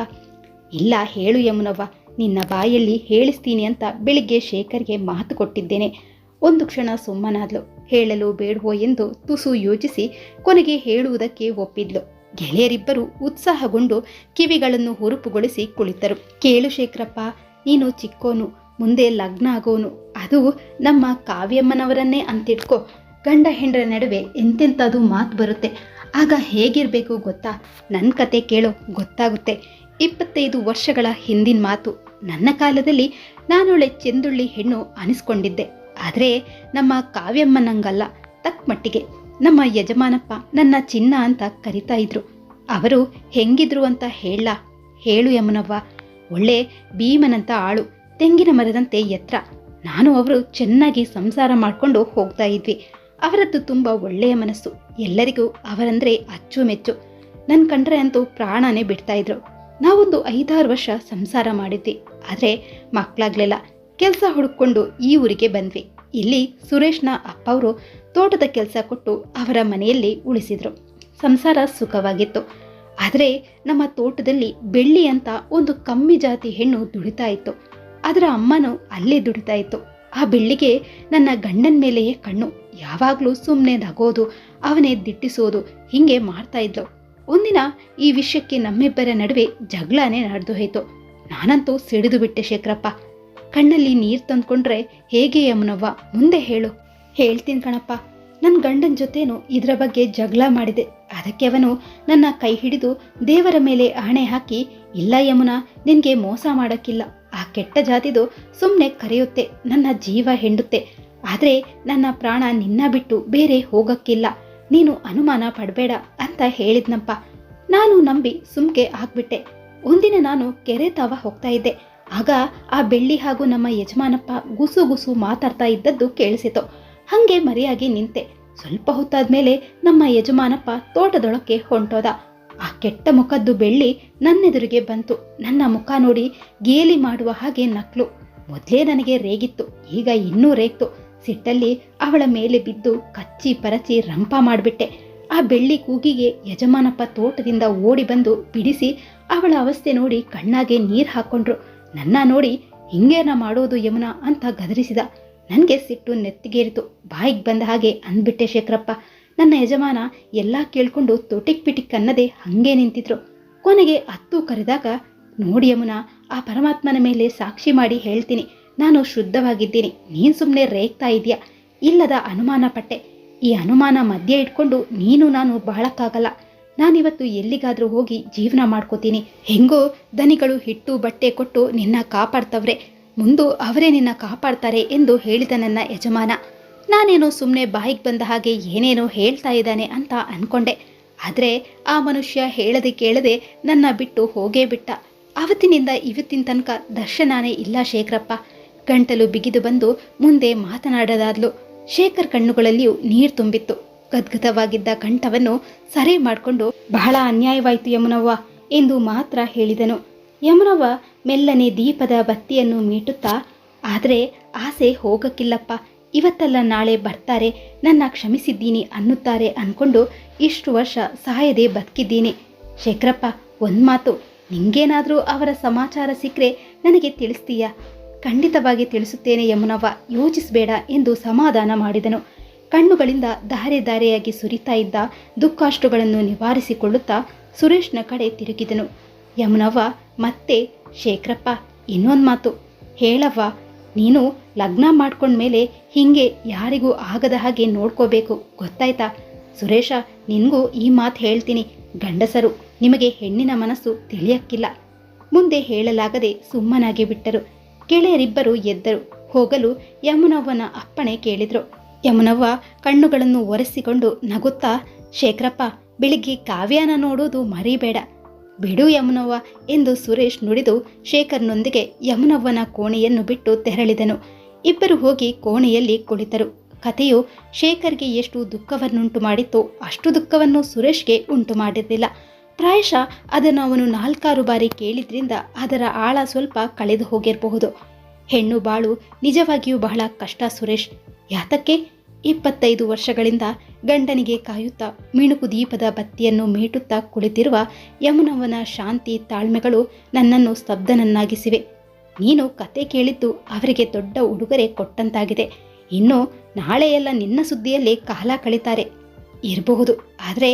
ಇಲ್ಲ ಹೇಳು ಯಮುನವ್ವ, ನಿನ್ನ ಬಾಯಲ್ಲಿ ಹೇಳಿಸ್ತೀನಿ ಅಂತ ಬೆಳಿಗ್ಗೆ ಶೇಖರ್ಗೆ ಮಾತು ಕೊಟ್ಟಿದ್ದೇನೆ. ಒಂದು ಕ್ಷಣ ಸುಮ್ಮನಾದ್ಲು. ಹೇಳಲು ಬೇಡವೋ ಎಂದು ತುಸು ಯೋಚಿಸಿ ಕೊನೆಗೆ ಹೇಳುವುದಕ್ಕೆ ಒಪ್ಪಿದ್ಲು. ಗೆಳೆಯರಿಬ್ಬರು ಉತ್ಸಾಹಗೊಂಡು ಕಿವಿಗಳನ್ನು ಹುರುಪುಗೊಳಿಸಿ ಕುಳಿತರು. ಕೇಳು ಶೇಖರಪ್ಪ, ನೀನು ಚಿಕ್ಕೋನು, ಮುಂದೆ ಲಗ್ನ ಆಗೋನು. ಅದು ನಮ್ಮ ಕಾವ್ಯಮ್ಮನವರನ್ನೇ ಅಂತಿಟ್ಕೋ. ಗಂಡ ಹೆಂಡರ ನಡುವೆ ಎಂತೆಂಥದ್ದು ಮಾತು ಬರುತ್ತೆ. ಆಗ ಹೇಗಿರಬೇಕು ಗೊತ್ತಾ? ನನ್ನ ಕತೆ ಕೇಳೋ, ಗೊತ್ತಾಗುತ್ತೆ. 25 ವರ್ಷಗಳ ಹಿಂದಿನ ಮಾತು. ನನ್ನ ಕಾಲದಲ್ಲಿ ನಾನೊಳ್ಳೆ ಚೆಂದುಳ್ಳಿ ಹೆಣ್ಣು ಅನಿಸ್ಕೊಂಡಿದ್ದೆ. ಆದರೆ ನಮ್ಮ ಕಾವ್ಯಮ್ಮನಂಗಲ್ಲ. ತಕ್ಕ ಮಟ್ಟಿಗೆ ನಮ್ಮ ಯಜಮಾನಪ್ಪ ನನ್ನ ಚಿನ್ನ ಅಂತ ಕರಿತಾ ಇದ್ರು. ಅವರು ಹೆಂಗಿದ್ರು ಅಂತ ಹೇಳು ಯಮುನವ್ವ. ಒಳ್ಳೆ ಭೀಮನಂತ ಆಳು, ತೆಂಗಿನ ಮರದಂತೆ ಎತ್ತರ. ನಾನು ಅವರು ಚೆನ್ನಾಗಿ ಸಂಸಾರ ಮಾಡಿಕೊಂಡು ಹೋಗ್ತಾ ಇದ್ವಿ. ಅವರದ್ದು ತುಂಬ ಒಳ್ಳೆಯ ಮನಸ್ಸು. ಎಲ್ಲರಿಗೂ ಅವರಂದರೆ ಅಚ್ಚುಮೆಚ್ಚು. ನನ್ನ ಕಂಡ್ರೆ ಅಂತೂ ಪ್ರಾಣನೇ ಬಿಡ್ತಾ ಇದ್ರು. ನಾವೊಂದು 5-6 ವರ್ಷ ಸಂಸಾರ ಮಾಡಿದ್ವಿ. ಆದರೆ ಮಕ್ಕಳಾಗ್ಲಿಲ್ಲ. ಕೆಲಸ ಹುಡುಕೊಂಡು ಈ ಊರಿಗೆ ಬಂದ್ವಿ. ಇಲ್ಲಿ ಸುರೇಶ್ನ ಅಪ್ಪವರು ತೋಟದ ಕೆಲಸ ಕೊಟ್ಟು ಅವರ ಮನೆಯಲ್ಲಿ ಉಳಿಸಿದ್ರು. ಸಂಸಾರ ಸುಖವಾಗಿತ್ತು. ಆದರೆ ನಮ್ಮ ತೋಟದಲ್ಲಿ ಬೆಳ್ಳಿ ಅಂತ ಒಂದು ಕಮ್ಮಿ ಜಾತಿ ಹೆಣ್ಣು ದುಡಿತಾ ಇತ್ತು. ಅದರ ಅಮ್ಮನೂ ಅಲ್ಲೇ ದುಡಿತಾ ಇತ್ತು. ಆ ಬೆಳ್ಳಿಗೆ ನನ್ನ ಗಂಡನ ಮೇಲೆಯೇ ಕಣ್ಣು. ಯಾವಾಗಲೂ ಸುಮ್ಮನೆ ನಗೋದು, ಅವನೇ ದಿಟ್ಟಿಸೋದು, ಹೀಗೆ ಮಾಡ್ತಾ ಇದ್ಲು. ಒಂದಿನ ಈ ವಿಷಯಕ್ಕೆ ನಮ್ಮಿಬ್ಬರ ನಡುವೆ ಜಗಳನೇ ನಡೆದು ಹೋಯ್ತು. ನಾನಂತೂ ಸಿಡಿದು ಬಿಟ್ಟೆ ಶೇಖರಪ್ಪ. ಕಣ್ಣಲ್ಲಿ ನೀರು ತಂದ್ಕೊಂಡ್ರೆ ಹೇಗೆ ಯಮುನವ್ವ? ಮುಂದೆ ಹೇಳು. ಹೇಳ್ತೀನಿ ಕಣಪ್ಪ. ನನ್ನ ಗಂಡನ ಜೊತೆನೂ ಇದರ ಬಗ್ಗೆ ಜಗಳ ಮಾಡಿದೆ. ಅದಕ್ಕೆ ಅವನು ನನ್ನ ಕೈ ಹಿಡಿದು ದೇವರ ಮೇಲೆ ಆಣೆ ಹಾಕಿ, ಇಲ್ಲ ಯಮುನಾ, ನಿನಗೆ ಮೋಸ ಮಾಡೋಕ್ಕಿಲ್ಲ. ಆ ಕೆಟ್ಟ ಜಾತಿದು ಸುಮ್ಮನೆ ಕರೆಯುತ್ತೆ, ನನ್ನ ಜೀವ ಹೆಂಡುತ್ತೆ. ಆದರೆ ನನ್ನ ಪ್ರಾಣ ನಿನ್ನ ಬಿಟ್ಟು ಬೇರೆ ಹೋಗಕ್ಕಿಲ್ಲ. ನೀನು ಅನುಮಾನ ಪಡಬೇಡ ಅಂತ ಹೇಳಿದ್ನಪ್ಪ. ನಾನು ನಂಬಿ ಸುಮ್ಕೆ ಆಗ್ಬಿಟ್ಟೆ. ಒಂದಿನ ನಾನು ಕೆರೆ ತಾವ ಹೋಗ್ತಾ ಇದ್ದೆ. ಆಗ ಆ ಬೆಳ್ಳಿ ಹಾಗೂ ನಮ್ಮ ಯಜಮಾನಪ್ಪ ಗುಸು ಗುಸು ಮಾತಾಡ್ತಾ ಇದ್ದದ್ದು ಕೇಳಿಸಿತು. ಹಂಗೆ ಮರೆಯಾಗಿ ನಿಂತೆ. ಸ್ವಲ್ಪ ಹೊತ್ತಾದ್ಮೇಲೆ ನಮ್ಮ ಯಜಮಾನಪ್ಪ ತೋಟದೊಳಕ್ಕೆ ಹೊಂಟೋದ. ಆ ಕೆಟ್ಟ ಮುಖದ್ದು ಬೆಳ್ಳಿ ನನ್ನೆದುರಿಗೆ ಬಂತು. ನನ್ನ ಮುಖ ನೋಡಿ ಗೇಲಿ ಮಾಡುವ ಹಾಗೆ ನಕ್ಲು. ಮೊದಲೇ ನನಗೆ ರೇಗಿತ್ತು, ಈಗ ಇನ್ನೂ ರೇಗ್ತು. ಸಿಟ್ಟಲ್ಲಿ ಅವಳ ಮೇಲೆ ಬಿದ್ದು ಕಚ್ಚಿ ಪರಚಿ ರಂಪ ಮಾಡಿಬಿಟ್ಟೆ. ಆ ಬೆಳ್ಳಿ ಕೂಗಿಗೆ ಯಜಮಾನಪ್ಪ ತೋಟದಿಂದ ಓಡಿ ಬಂದು ಬಿಡಿಸಿ ಅವಳ ಅವಸ್ಥೆ ನೋಡಿ ಕಣ್ಣಾಗೆ ನೀರು ಹಾಕ್ಕೊಂಡ್ರು. ನನ್ನ ನೋಡಿ ಹಿಂಗೇನ ಮಾಡೋದು ಯಮುನಾ ಅಂತ ಗದರಿಸಿದ. ನನಗೆ ಸಿಟ್ಟು ನೆತ್ತಿಗೇರಿತು. ಬಾಯಿಗೆ ಬಂದ ಹಾಗೆ ಅಂದ್ಬಿಟ್ಟೆ ಶೇಖರಪ್ಪ. ನನ್ನ ಯಜಮಾನ ಎಲ್ಲ ಕೇಳ್ಕೊಂಡು ತೊಟಿಕ್ ಪಿಟಿಕ್ ಅನ್ನದೆ ಹಂಗೆ ನಿಂತಿದ್ರು. ಕೊನೆಗೆ ಅತ್ತು ಕರೆದಾಗ, ನೋಡಿ ಯಮುನಾ, ಆ ಪರಮಾತ್ಮನ ಮೇಲೆ ಸಾಕ್ಷಿ ಮಾಡಿ ಹೇಳ್ತೀನಿ, ನಾನು ಶುದ್ಧವಾಗಿದ್ದೀನಿ. ನೀನು ಸುಮ್ಮನೆ ರೇಗ್ತಾ ಇದೆಯಾ? ಇಲ್ಲದ ಅನುಮಾನ ಪಟ್ಟೆ. ಈ ಅನುಮಾನ ಮಧ್ಯೆ ಇಟ್ಕೊಂಡು ನೀನು ನಾನು ಬಾಳಕ್ಕಾಗಲ್ಲ. ನಾನಿವತ್ತು ಎಲ್ಲಿಗಾದರೂ ಹೋಗಿ ಜೀವನ ಮಾಡ್ಕೋತೀನಿ. ಹೆಂಗೋ ದನಿಗಳು ಹಿಟ್ಟು ಬಟ್ಟೆ ಕೊಟ್ಟು ನಿನ್ನ ಕಾಪಾಡ್ತವ್ರೆ, ಮುಂದೆ ಅವರೇ ನಿನ್ನ ಕಾಪಾಡ್ತಾರೆ ಎಂದು ಹೇಳಿದ ನನ್ನ ಯಜಮಾನ. ನಾನೇನೋ ಸುಮ್ಮನೆ ಬಾಯಿಗೆ ಬಂದ ಹಾಗೆ ಏನೇನೋ ಹೇಳ್ತಾ ಇದ್ದಾನೆ ಅಂತ ಅಂದ್ಕೊಂಡೆ. ಆದರೆ ಆ ಮನುಷ್ಯ ಹೇಳದೆ ಕೇಳದೆ ನನ್ನ ಬಿಟ್ಟು ಹೋಗೇ ಬಿಟ್ಟ. ಅವತ್ತಿನಿಂದ ಇವತ್ತಿನ ತನಕ ದರ್ಶನಾನೇ ಇಲ್ಲ ಶೇಖರಪ್ಪ. ಗಂಟಲು ಬಿಗಿದು ಬಂದು ಮುಂದೆ ಮಾತನಾಡದಾದ್ಲು. ಶೇಖರ್ ಕಣ್ಣುಗಳಲ್ಲಿಯೂ ನೀರು ತುಂಬಿತ್ತು. ಗದ್ಗದವಾಗಿದ್ದ ಕಂಠವನ್ನು ಸರಿ ಮಾಡಿಕೊಂಡು, ಬಹಳ ಅನ್ಯಾಯವಾಯಿತು ಯಮುನವ್ವ ಎಂದು ಮಾತ್ರ ಹೇಳಿದನು. ಯಮುನವ್ವ ಮೆಲ್ಲನೆ ದೀಪದ ಬತ್ತಿಯನ್ನು ಮೀಟುತ್ತಾ, ಆದರೆ ಆಸೆ ಹೋಗಕ್ಕಿಲ್ಲಪ್ಪ, ಇವತ್ತಲ್ಲ ನಾಳೆ ಬರ್ತಾರೆ, ನನ್ನ ಕ್ಷಮಿಸಿದ್ದೀನಿ ಅನ್ನುತ್ತಾರೆ ಅಂದ್ಕೊಂಡು ಇಷ್ಟು ವರ್ಷ ಸಾಯದೆ ಬದುಕಿದ್ದೀನಿ. ಶೇಖರಪ್ಪ, ಒಂದು ಮಾತು, ನಿಂಗೇನಾದರೂ ಅವರ ಸಮಾಚಾರ ಸಿಕ್ಕರೆ ನನಗೆ ತಿಳಿಸ್ತೀಯಾ? ಖಂಡಿತವಾಗಿ ತಿಳಿಸುತ್ತೇನೆ ಯಮುನವ್ವ, ಯೋಚಿಸಬೇಡ ಎಂದು ಸಮಾಧಾನ ಮಾಡಿದನು. ಕಣ್ಣುಗಳಿಂದ ಧಾರೆ ಧಾರೆಯಾಗಿ ಸುರಿತಾ ಇದ್ದ ದುಃಖಾಷ್ಟುಗಳನ್ನು ನಿವಾರಿಸಿಕೊಳ್ಳುತ್ತಾ ಸುರೇಶ್ನ ಕಡೆ ತಿರುಗಿದನು. ಯಮುನವ್ವ ಮತ್ತೆ, ಶೇಖರಪ್ಪ, ಇನ್ನೊಂದು ಮಾತು ಹೇಳವ್ವ, ನೀನು ಲಗ್ನ ಮಾಡ್ಕೊಂಡ್ಮೇಲೆ ಹೀಗೆ ಯಾರಿಗೂ ಆಗದ ಹಾಗೆ ನೋಡ್ಕೋಬೇಕು, ಗೊತ್ತಾಯ್ತಾ? ಸುರೇಶ, ನಿನಗೂ ಈ ಮಾತು ಹೇಳ್ತೀನಿ, ಗಂಡಸರು ನಿಮಗೆ ಹೆಣ್ಣಿನ ಮನಸ್ಸು ತಿಳಿಯಕ್ಕಿಲ್ಲ. ಮುಂದೆ ಹೇಳಲಾಗದೆ ಸುಮ್ಮನಾಗಿ ಬಿಟ್ಟರು. ಗೆಳೆಯರಿಬ್ಬರು ಎದ್ದರು. ಹೋಗಲು ಯಮುನವ್ವನ ಅಪ್ಪಣೆ ಕೇಳಿದ್ರು. ಯಮುನವ್ವ ಕಣ್ಣುಗಳನ್ನು ಒರೆಸಿಕೊಂಡು ನಗುತ್ತಾ, ಶೇಖರಪ್ಪ, ಬೆಳಿಗ್ಗೆ ಕಾವ್ಯನ ನೋಡೋದು ಮರಿಬೇಡ. ಬಿಡು ಯಮುನವ್ವ ಎಂದು ಸುರೇಶ್ ನುಡಿದು ಶೇಖರ್ನೊಂದಿಗೆ ಯಮುನವ್ವನ ಕೋಣೆಯನ್ನು ಬಿಟ್ಟು ತೆರಳಿದನು. ಇಬ್ಬರು ಹೋಗಿ ಕೋಣೆಯಲ್ಲಿ ಕುಳಿತರು. ಕಥೆಯು ಶೇಖರ್ಗೆ ಎಷ್ಟು ದುಃಖವನ್ನುಂಟು ಮಾಡಿತ್ತೋ ಅಷ್ಟು ದುಃಖವನ್ನು ಸುರೇಶ್ಗೆ ಉಂಟು ಮಾಡಿರಲಿಲ್ಲ. ಪ್ರಾಯಶಃ ಅದನ್ನು ಅವನು 4-6 ಬಾರಿ ಕೇಳಿದ್ರಿಂದ ಅದರ ಆಳ ಸ್ವಲ್ಪ ಕಳೆದು ಹೋಗಿರಬಹುದು. ಹೆಣ್ಣು ಬಾಳು ನಿಜವಾಗಿಯೂ ಬಹಳ ಕಷ್ಟ ಸುರೇಶ್. ಯಾತಕ್ಕೆ? 25 ವರ್ಷಗಳಿಂದ ಗಂಡನಿಗೆ ಕಾಯುತ್ತಾ ಮಿಣುಕು ದೀಪದ ಬತ್ತಿಯನ್ನು ಮೀಟುತ್ತಾ ಕುಳಿತಿರುವ ಯಮುನವ್ವನ ಶಾಂತಿ ತಾಳ್ಮೆಗಳು ನನ್ನನ್ನು ಸ್ತಬ್ಧನನ್ನಾಗಿಸಿವೆ. ನೀನು ಕತೆ ಕೇಳಿದ್ದು ಅವರಿಗೆ ದೊಡ್ಡ ಉಡುಗೊರೆ ಕೊಟ್ಟಂತಾಗಿದೆ. ಇನ್ನು ನಾಳೆಯೆಲ್ಲ ನಿನ್ನ ಸುದ್ದಿಯಲ್ಲಿ ಕಾಲ ಕಳೀತಾರೆ ಇರಬಹುದು. ಆದರೆ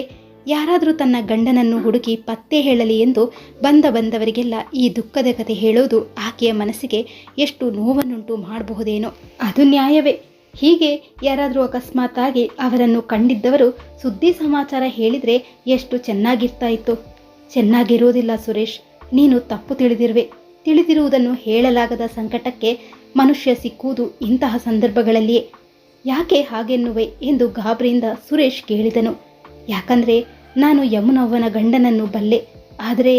ಯಾರಾದರೂ ತನ್ನ ಗಂಡನನ್ನು ಹುಡುಕಿ ಪತ್ತೆ ಹೇಳಲಿ ಎಂದು ಬಂದವರಿಗೆಲ್ಲ ಈ ದುಃಖದ ಕತೆ ಹೇಳೋದು ಆಕೆಯ ಮನಸ್ಸಿಗೆ ಎಷ್ಟು ನೋವನ್ನುಂಟು ಮಾಡಬಹುದೇನೋ. ಅದು ನ್ಯಾಯವೇ. ಹೀಗೆ ಯಾರಾದರೂ ಅಕಸ್ಮಾತ್ತಾಗಿ ಅವರನ್ನು ಕಂಡಿದ್ದವರು ಸುದ್ದಿ ಸಮಾಚಾರ ಹೇಳಿದರೆ ಎಷ್ಟು ಚೆನ್ನಾಗಿರ್ತಾ ಇತ್ತು. ಚೆನ್ನಾಗಿರೋದಿಲ್ಲ ಸುರೇಶ್, ನೀನು ತಪ್ಪು ತಿಳಿದಿರುವೆ. ತಿಳಿದಿರುವುದನ್ನು ಹೇಳಲಾಗದ ಸಂಕಟಕ್ಕೆ ಮನುಷ್ಯ ಸಿಕ್ಕುವುದು ಇಂತಹ ಸಂದರ್ಭಗಳಲ್ಲಿಯೇ. ಯಾಕೆ ಹಾಗೆನ್ನುವೆ ಎಂದು ಗಾಬರಿಯಿಂದ ಸುರೇಶ್ ಕೇಳಿದನು. ಯಾಕಂದರೆ ನಾನು ಯಮುನವ್ವನ ಗಂಡನನ್ನು ಬಲ್ಲೆ. ಆದರೆ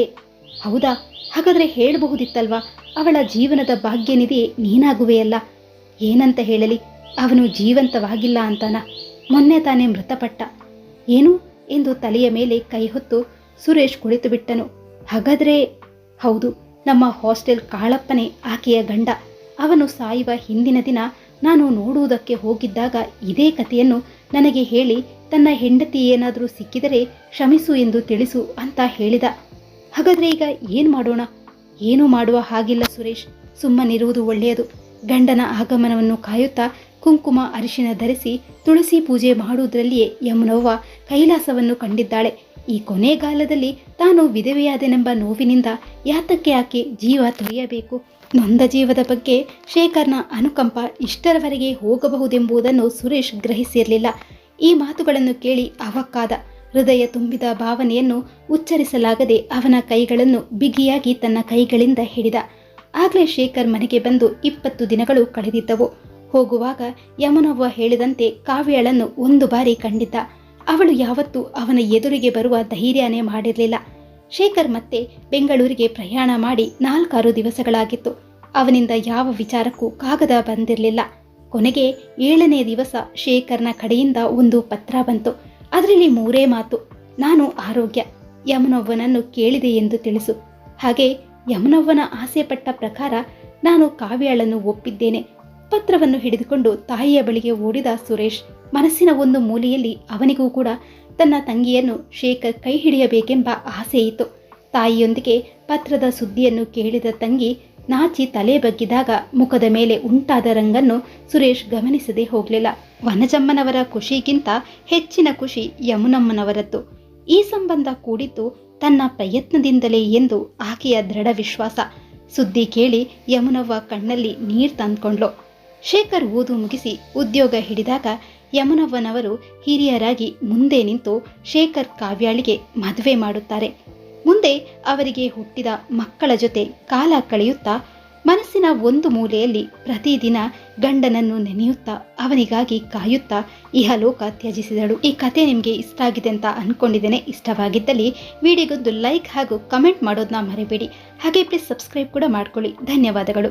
ಹೌದಾ? ಹಾಗಾದರೆ ಹೇಳಬಹುದಿತ್ತಲ್ವಾ? ಅವಳ ಜೀವನದ ಭಾಗ್ಯನಿಧಿ ನೀನಾಗುವೆಯಲ್ಲ. ಏನಂತ ಹೇಳಲಿ? ಅವನು ಜೀವಂತವಾಗಿಲ್ಲ ಅಂತಾನ? ಮೊನ್ನೆ ತಾನೇ ಮೃತಪಟ್ಟ. ಏನು ಎಂದು ತಲೆಯ ಮೇಲೆ ಕೈ ಹೊತ್ತು ಸುರೇಶ್ ಕುಳಿತು ಬಿಟ್ಟನು. ಹಾಗಾದರೆ ಹೌದು, ನಮ್ಮ ಹಾಸ್ಟೆಲ್ ಕಾಳಪ್ಪನೇ ಆಕೆಯ ಗಂಡ. ಅವನು ಸಾಯುವ ಹಿಂದಿನ ದಿನ ನಾನು ನೋಡುವುದಕ್ಕೆ ಹೋಗಿದ್ದಾಗ ಇದೇ ಕಥೆಯನ್ನು ನನಗೆ ಹೇಳಿ, ತನ್ನ ಹೆಂಡತಿ ಏನಾದರೂ ಸಿಕ್ಕಿದರೆ ಕ್ಷಮಿಸು ಎಂದು ತಿಳಿಸು ಅಂತ ಹೇಳಿದ. ಹಾಗಾದರೆ ಈಗ ಏನು ಮಾಡೋಣ? ಏನೂ ಮಾಡುವ ಹಾಗಿಲ್ಲ ಸುರೇಶ್, ಸುಮ್ಮನಿರುವುದು ಒಳ್ಳೆಯದು. ಗಂಡನ ಆಗಮನವನ್ನು ಕಾಯುತ್ತಾ ಕುಂಕುಮ ಅರಿಶಿನ ಧರಿಸಿ ತುಳಸಿ ಪೂಜೆ ಮಾಡುವುದರಲ್ಲಿಯೇ ಯಮುನವ್ವ ಕೈಲಾಸವನ್ನು ಕಂಡಿದ್ದಾಳೆ. ಈ ಕೊನೆಗಾಲದಲ್ಲಿ ತಾನು ವಿಧವೆಯಾದೆನೆಂಬ ನೋವಿನಿಂದ ಯಾತಕ್ಕೆ ಆಕೆ ಜೀವ ತೊರೆಯಬೇಕು? ನೊಂದ ಜೀವದ ಬಗ್ಗೆ ಶೇಖರ್ನ ಅನುಕಂಪ ಇಷ್ಟರವರೆಗೆ ಹೋಗಬಹುದೆಂಬುದನ್ನು ಸುರೇಶ್ ಗ್ರಹಿಸಿರಲಿಲ್ಲ. ಈ ಮಾತುಗಳನ್ನು ಕೇಳಿ ಅವಕ್ಕಾದ. ಹೃದಯ ತುಂಬಿದ ಭಾವನೆಯನ್ನು ಉಚ್ಚರಿಸಲಾಗದೆ ಅವನ ಕೈಗಳನ್ನು ಬಿಗಿಯಾಗಿ ತನ್ನ ಕೈಗಳಿಂದ ಹಿಡಿದ. ಆಗಲೇ ಶೇಖರ್ ಮನೆಗೆ ಬಂದು 20 ದಿನಗಳು ಕಳೆದಿದ್ದವು. ಹೋಗುವಾಗ ಯಮುನವ್ವ ಹೇಳಿದಂತೆ ಕಾವ್ಯಳನ್ನು 1 ಬಾರಿ ಕಂಡಿದ್ದ. ಅವಳು ಯಾವತ್ತೂ ಅವನ ಎದುರಿಗೆ ಬರುವ ಧೈರ್ಯನೇ ಮಾಡಿರಲಿಲ್ಲ. ಶೇಖರ್ ಮತ್ತೆ ಬೆಂಗಳೂರಿಗೆ ಪ್ರಯಾಣ ಮಾಡಿ 4-6 ದಿವಸಗಳಾಗಿತ್ತು. ಅವನಿಂದ ಯಾವ ವಿಚಾರಕ್ಕೂ ಕಾಗದ ಬಂದಿರಲಿಲ್ಲ. ಕೊನೆಗೆ 7ನೇ ದಿವಸ ಶೇಖರ್ನ ಕಡೆಯಿಂದ ಒಂದು ಪತ್ರ ಬಂತು. ಅದರಲ್ಲಿ 3 ಮಾತು: ನಾನು ಆರೋಗ್ಯ, ಯಮುನವ್ವನನ್ನು ಕೇಳಿದೆ ಎಂದು ತಿಳಿಸು. ಹಾಗೆ ಯಮುನವ್ವನ ಆಸೆ ಪಟ್ಟ ಪ್ರಕಾರ ನಾನು ಕಾವ್ಯಾಳನ್ನು ಒಪ್ಪಿದ್ದೇನೆ. ಪತ್ರವನ್ನು ಹಿಡಿದುಕೊಂಡು ತಾಯಿಯ ಬಳಿಗೆ ಓಡಿದ ಸುರೇಶ್ ಮನಸ್ಸಿನ ಒಂದು ಮೂಲೆಯಲ್ಲಿ ಅವನಿಗೂ ಕೂಡ ತನ್ನ ತಂಗಿಯನ್ನು ಶೇಖರ್ ಕೈ ಹಿಡಿಯಬೇಕೆಂಬ ಆಸೆ ಇತ್ತು. ತಾಯಿಯೊಂದಿಗೆ ಪತ್ರದ ಸುದ್ದಿಯನ್ನು ಕೇಳಿದ ತಂಗಿ ನಾಚಿ ತಲೆ ಬಗ್ಗಿದಾಗ ಮುಖದ ಮೇಲೆ ಉಂಟಾದ ರಂಗನ್ನು ಸುರೇಶ್ ಗಮನಿಸದೆ ಹೋಗಲಿಲ್ಲ. ವನಜಮ್ಮನವರ ಖುಷಿಗಿಂತ ಹೆಚ್ಚಿನ ಖುಷಿ ಯಮುನಮ್ಮನವರದ್ದು. ಈ ಸಂಬಂಧ ಕೂಡಿದ್ದು ತನ್ನ ಪ್ರಯತ್ನದಿಂದಲೇ ಎಂದು ಆಕೆಯ ದೃಢ ವಿಶ್ವಾಸ. ಸುದ್ದಿ ಕೇಳಿ ಯಮುನವ್ವ ಕಣ್ಣಲ್ಲಿ ನೀರು ತಂದ್ಕೊಂಡ್ಲು. ಶೇಖರ್ ಓದು ಮುಗಿಸಿ ಉದ್ಯೋಗ ಹಿಡಿದಾಗ ಯಮುನವ್ವನವರು ಹಿರಿಯರಾಗಿ ಮುಂದೆ ನಿಂತು ಶೇಖರ್ ಕಾವ್ಯಾಳಿಗೆ ಮದುವೆ ಮಾಡುತ್ತಾರೆ. ಮುಂದೆ ಅವರಿಗೆ ಹುಟ್ಟಿದ ಮಕ್ಕಳ ಜೊತೆ ಕಾಲ ಕಳೆಯುತ್ತಾ ಮನಸ್ಸಿನ ಒಂದು ಮೂಲೆಯಲ್ಲಿ ಪ್ರತಿದಿನ ಗಂಡನನ್ನು ನೆನೆಯುತ್ತಾ ಅವನಿಗಾಗಿ ಕಾಯುತ್ತಾ ಇಹಲೋಕ ತ್ಯಜಿಸಿದಳು. ಈ ಕತೆ ನಿಮಗೆ ಇಷ್ಟ ಆಗಿದೆ ಅಂತ ಅಂದ್ಕೊಂಡಿದ್ದೇನೆ. ಇಷ್ಟವಾಗಿದ್ದಲ್ಲಿ ವಿಡಿಯೋಗೊಂದು ಲೈಕ್ ಹಾಗೂ ಕಮೆಂಟ್ ಮಾಡೋದನ್ನ ಮರಿಬೇಡಿ. ಹಾಗೆ ಪ್ಲೀಸ್ ಸಬ್ಸ್ಕ್ರೈಬ್ ಕೂಡ ಮಾಡ್ಕೊಳ್ಳಿ. ಧನ್ಯವಾದಗಳು.